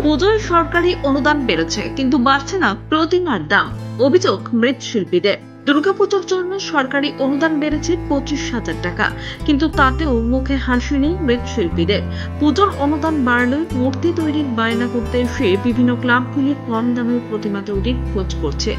পুজোয় সরকারি অনুদান বেড়েছে, কিন্তু বাড়ছে না প্রতিমার দাম। অভিযোগ মৃৎশিল্পীদের। দুর্গাপুজোর জন্য সরকারি অনুদান বেড়েছে 25,000 টাকা, কিন্তু তাতেও মুখে হাসি নেই মৃৎশিল্পীদের। পুজোর অনুদান বাড়লেও মূর্তি তৈরির বায়না করতে এসে বিভিন্ন ক্লাবগুলি কম দামে প্রতিমা তৈরির খোঁজ করছে,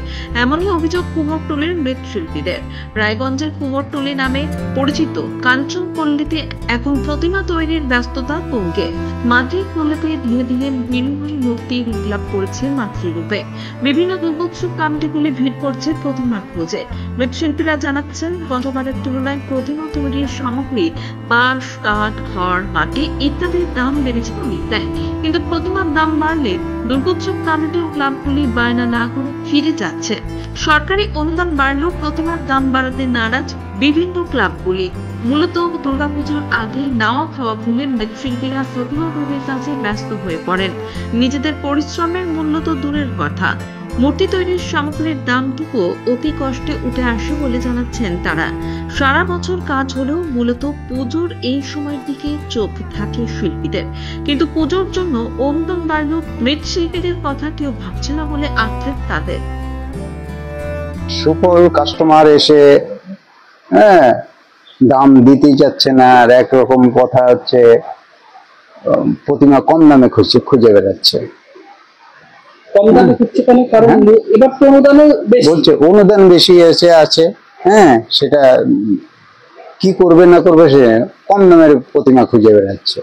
এমনই অভিযোগ কুমোরটুলির মৃৎশিল্পীদের। রায়গঞ্জের কুমোরটুলি নামে পরিচিত কাঞ্চনপল্লীতে এখন প্রতিমা তৈরির ব্যস্ততা তুঙ্গে। মাটির পল্লীতে ধীরে ধীরে মৃন্ময়ী মূর্তি রূপ লাভ করেছে মাতৃরূপে। বিভিন্ন দুর্গোৎসব কমিটিগুলি ভিড় করছে প্রতিমা খোঁজে। মৃৎশিল্পীরা জানাচ্ছেন, গতবারের তুলনায় প্রতিমা তৈরির সামগ্রী বাঁশ, কাঠ, খড়, মাটি ইত্যাদির দাম বেড়েছে অনেকটাই, কিন্তু প্রতিমার দাম বাড়লে দুর্গোৎসব কমিটি ও ক্লাবগুলি বায়না না করে ফিরে যাচ্ছে। সরকারি অনুদান বাড়লেও প্রতিমার দাম বাড়াতে নারাজ বিভিন্ন ক্লাবগুলি। মূলত দুর্গাপুজোর আগে নাওয়া খাওয়া ভুলে মৃৎশিল্পীরা প্রতিমা তৈরির কাজে ব্যস্ত হয়ে পড়েন। নিজেদের পরিশ্রমের মূল্য তো দূরের কথা, মূর্তি তৈরির সামগ্রীর দামটুকু অতি কষ্টে উঠে আসে বলে জানাচ্ছেন তারা। সারা বছর কাজ হলেও মূলত পুজোর এই সময়ের দিকে চোখ থাকে শিল্পীদের, কিন্তু পুজোর জন্য অনুদান বাড়লেও মৃৎশিল্পীদের কথা কেউ ভাবছে না বলে আক্ষেপ তাদের। সুফল কাস্টমার এসে দাম দিতেই যাচ্ছে না, আর একরকম কথা হচ্ছে প্রতিমা কম দামে খুঁজে বেড়াচ্ছে। কম দামে খুঁজছে কেন? কারণ এবার তো অনুদানও বেশি বলছে, অনুদান বেশি আছে। সেটা কি করবে না করবে, সে কম দামের প্রতিমা খুঁজে বেড়াচ্ছে।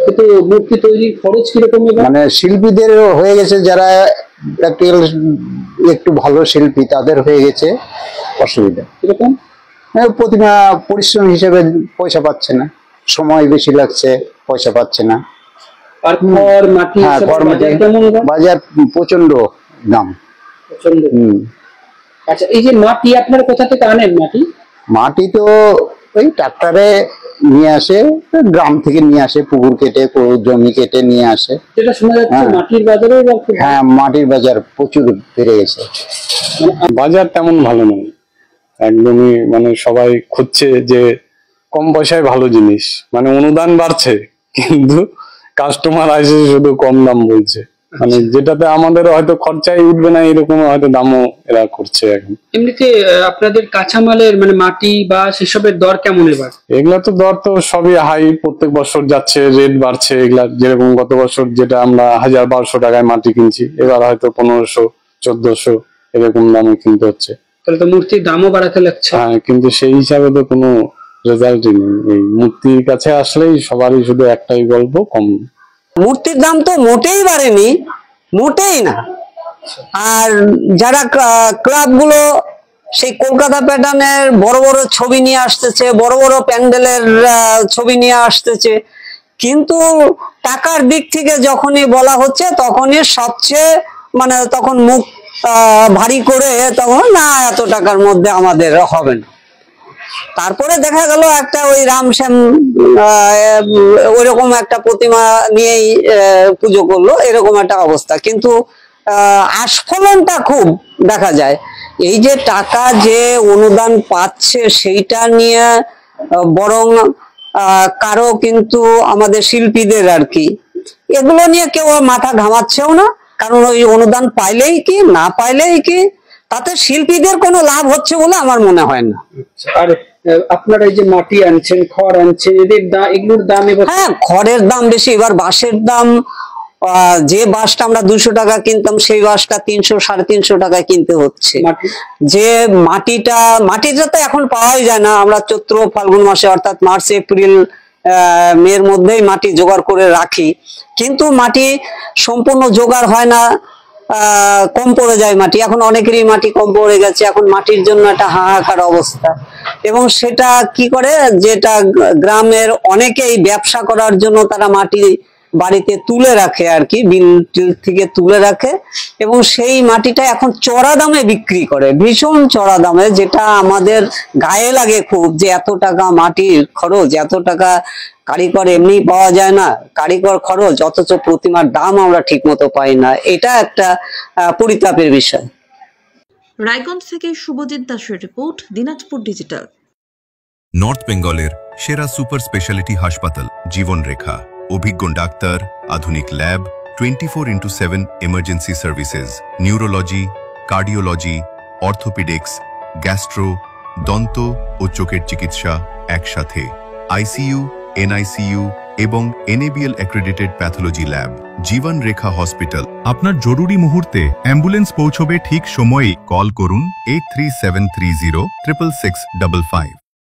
কিন্তু মূর্তি তৈরির খরচ কিরকম? মানে শিল্পীদের হয়ে গেছে, যারা প্র্যাকটিক্যাল একটু ভালো শিল্পী তাদের হয়ে গেছে অসুবিধা। কিরকম? প্রতিমা পরিশ্রম হিসেবে পয়সা পাচ্ছে না, সময় বেশি লাগছে, পয়সা পাচ্ছে না। আর খড় মাটি, বাজার প্রচন্ড দাম। আচ্ছা, এই যে মাটি আপনারা কোথা থেকে আনেন? মাটি তো ওই ট্রাক্টরে নিয়ে আসে, গ্রাম থেকে নিয়ে আসে, পুকুর কেটে জমি কেটে নিয়ে আসে। যেটা শোনা যাচ্ছে মাটির বাজারে, মাটির বাজার প্রচুর বেড়ে গেছে। বাজার তেমন ভালো নয় একদমই, মানে সবাই খুঁজছে যে কম পয়সায় ভালো জিনিস, মানে অনুদান বাড়ছে কিন্তু কাস্টমার আসে শুধু কম দাম বলছে, মানে যেটাতে আমাদের হয়তো খরচাই উঠবে না এরকম হয়তো দামও এরা করছে এখন। এমনিতে আপনাদের কাঁচামালের মানে মাটি বা সেসবের দর কেমন এবার? এগুলা তো দর তো সবই হাই, প্রত্যেক বছর যাচ্ছে, রেট বাড়ছে। এগুলা যেরকম গত বছর যেটা আমরা 1,200 টাকায় মাটি কিনছি, এবার হয়তো 1500, 1400 এরকম দামে কিনতে হচ্ছে। তাহলে তো মূর্তির দামও বাড়াতে লাগছে। কিন্তু সেই হিসাবে তো কোনো রেজাল্টই নেই। এই মূর্তির কাছে আসলেই সবারই শুধু একটাই গল্প, কম। মূর্তির দাম তো মোটেই বাড়েনি, মোটেই না। আর যারা ক্লাবগুলো সেই কলকাতা প্যাটার্নের বড় বড় ছবি নিয়ে আসতেছে, বড় বড় প্যান্ডেলের ছবি নিয়ে আসতেছে, কিন্তু টাকার দিক থেকে যখনই বলা হচ্ছে তখনই সবচেয়ে মানে তখন মুখ ভারী করে তখন না, এত টাকার মধ্যে আমাদের হবে না। তারপরে দেখা গেল একটা ওই রামশ্যাম ওইরকম একটা প্রতিমা নিয়েই পুজো করলো, এরকম একটা অবস্থা। কিন্তু আস্ফলনটা খুব দেখা যায়। এই যে টাকা যে অনুদান পাচ্ছে সেইটা নিয়ে বরং কারো কিন্তু আমাদের শিল্পীদের আর কি এগুলো নিয়ে কেউ মাথা ঘামাচ্ছেও না, কারণ ওই অনুদান পাইলেই কি না পাইলেই কি তাতে শিল্পীদের কোনো লাভ হচ্ছে বলে আমার মনে হয় না। আর আপনারা এই যে মাটি আনছেন, খড় আনছেন, এগুলোর দাম? খড়ের দাম বেশি। এবার বাঁশের দাম, যে বাঁশটা আমরা 200 টাকা কিনতাম সেই বাঁশটা 300, 350 টাকায় কিনতে হচ্ছে। যে মাটিটা তো এখন পাওয়াই যায় না। আমরা চৈত্র ফাল্গুন মাসে অর্থাৎ মার্চ এপ্রিল মের মধ্যেই মাটি জোগাড় করে রাখি, কিন্তু মাটি সম্পূর্ণ জোগাড় হয় না, কম পড়ে যায় মাটি। এখন অনেকেরই মাটি কম পড়ে গেছে, এখন মাটির জন্য একটা হাহাকার অবস্থা। এবং সেটা কি করে, যেটা গ্রামের অনেকেই ব্যবসা করার জন্য তারা মাটি বাড়িতে তুলে রাখে আর কি, বিল থেকে তুলে রাখে, এবং সেই মাটিটা এখন চড়া দামে বিক্রি করে, ভীষণ চড়া দামে, যেটা আমাদের গায়ে লাগে খুব, যে এত টাকা মাটির খরচ, এত টাকা কারিগর এমনি পাওয়া যায় না, কারিগর খরচ, অথচ প্রতিমার দাম আমরা ঠিক মতো পাই না। এটা একটা পরিতাপের বিষয়। রায়গঞ্জ থেকে শুভজিৎ দাসের রিপোর্ট, দিনাজপুর ডিজিটাল। নর্থ বেঙ্গলের সেরা সুপার স্পেশালিটি হাসপাতাল জীবন রেখা। অভিজ্ঞ ডাক্তার, আধুনিক lab, 24/7 emergency services, neurology, cardiology, orthopaedics, gastro, দন্ত ও চোখের চিকিৎসা একসাথে, আইসিইউ, এনআইসিইউ এবং এনএবিএল অ্যাক্রেডিটেড প্যাথোলজি ল্যাব। জীবন রেখা হসপিটাল। আপনার জরুরি মুহূর্তে অ্যাম্বুলেন্স পৌঁছবে ঠিক সময়েই। কল করুন 83730 66655।